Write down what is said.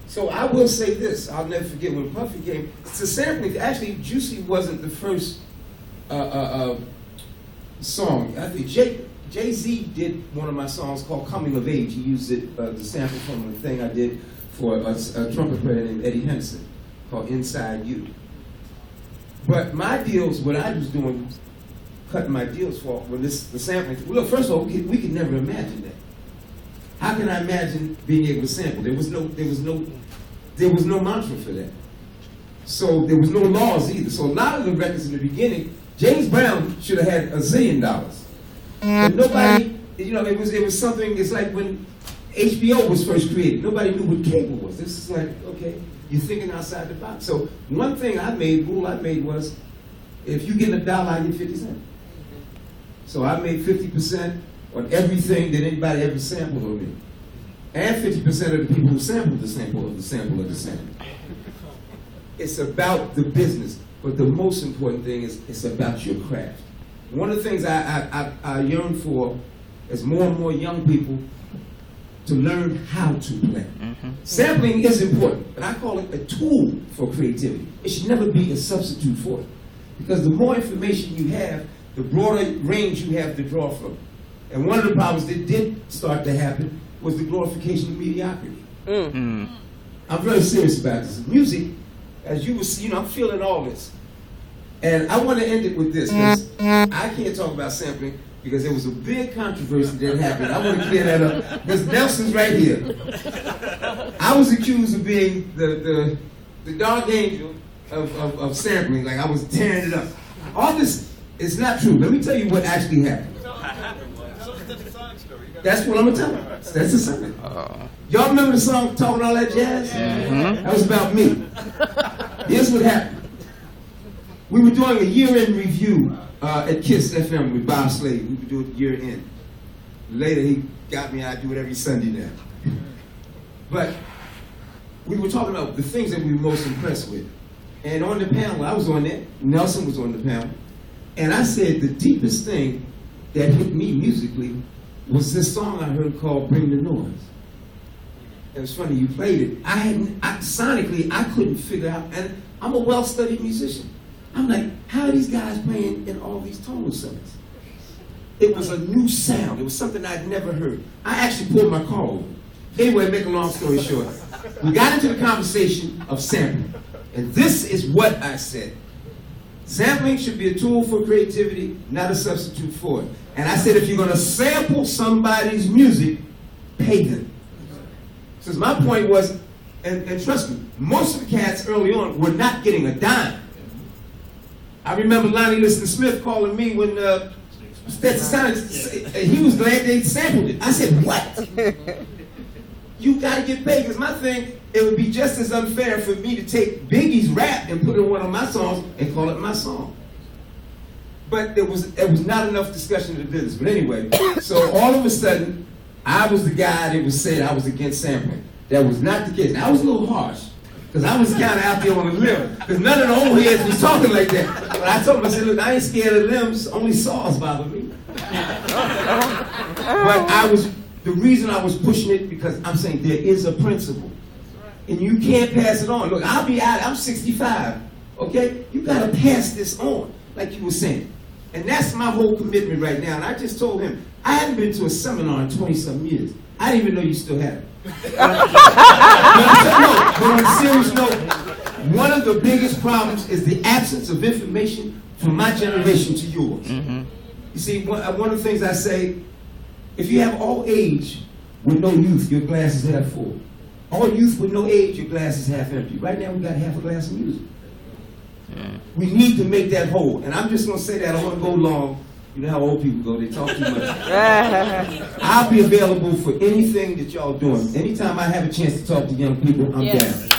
So I will say this, I'll never forget when Puffy came, it's a sampling, actually Juicy wasn't the first song. I think Jay-Z did one of my songs called Coming of Age. He used it, the sample from a thing I did for a trumpet player named Eddie Henson called Inside You. But my deals, what I was doing, cutting my deals for, when the sampling, well, look, first of all, we could never imagine that. How can I imagine being able to sample? There was no mantra for that. So there was no laws either. So a lot of the records in the beginning, James Brown should have had $1 zillion. But nobody, you know, it was something, it's like when HBO was first created, nobody knew what cable was. This is like, okay, you're thinking outside the box. So one thing rule I made was, if you get $1, I get 50 cents. So I made 50% on everything that anybody ever sampled on me. And 50% of the people who sampled the sample of the sample of the sample. It's about the business, but the most important thing is it's about your craft. One of the things I yearn for is more and more young people to learn how to play. Sampling is important, but I call it a tool for creativity. It should never be a substitute for it. Because the more information you have, the broader range you have to draw from. And one of the problems that did start to happen was the glorification of mediocrity. I'm very serious about this. Music, as you will see, you know, I'm feeling all this. And I want to end it with this, because I can't talk about sampling because there was a big controversy that happened. I want to clear that up, because Nelson's right here. I was accused of being the dark angel of sampling, like I was tearing it up. All this is not true. Let me tell you what actually happened. That's what I'm going to tell you. That's the song. Y'all remember the song Talking All That Jazz? That was about me. Here's what happened. We were doing a year-end review at KISS FM with Bob Slade. We would do it year-end. Later, he got me, I do it every Sunday now. But we were talking about the things that we were most impressed with. And on the panel, I was on that, Nelson was on the panel, and I said the deepest thing that hit me musically was this song I heard called Bring the Noise. It was funny, you played it. Sonically, I couldn't figure out, and I'm a well-studied musician. I'm like, how are these guys playing in all these tonal settings? It was a new sound. It was something I'd never heard. I actually pulled my car over. Anyway, make a long story short, we got into the conversation of sampling. And this is what I said. Sampling should be a tool for creativity, not a substitute for it. And I said, if you're going to sample somebody's music, pay them. Since my point was, and trust me, most of the cats early on were not getting a dime. I remember Lonnie Liston Smith calling me when he was glad they sampled it. I said, what? You got to get paid, because my thing, it would be just as unfair for me to take Biggie's rap and put it in one of my songs and call it my song. But there was not enough discussion of the business. But anyway, so all of a sudden, I was the guy that was saying I was against sampling. That was not the case. I was a little harsh, because I was kind of out there on a limb, because none of the old heads was talking like that. But I told them, I said, look, I ain't scared of limbs, only saws bother me. But the reason I was pushing it, because I'm saying there is a principle. And you can't pass it on. Look, I'll be out, I'm 65, okay? You gotta pass this on, like you were saying. And that's my whole commitment right now. And I just told him, I haven't been to a seminar in 20-some years. I didn't even know you still had it. But on a serious note, one of the biggest problems is the absence of information from my generation to yours. You see, one of the things I say, if you have all age with no youth, your glass is half full. All youth with no age, your glass is half empty. Right now, we got half a glass of music. We need to make that whole. And I'm just going to say that. I don't want to go long. You know how old people go. They talk too much. I'll be available for anything that y'all doing. Anytime I have a chance to talk to young people, I'm down.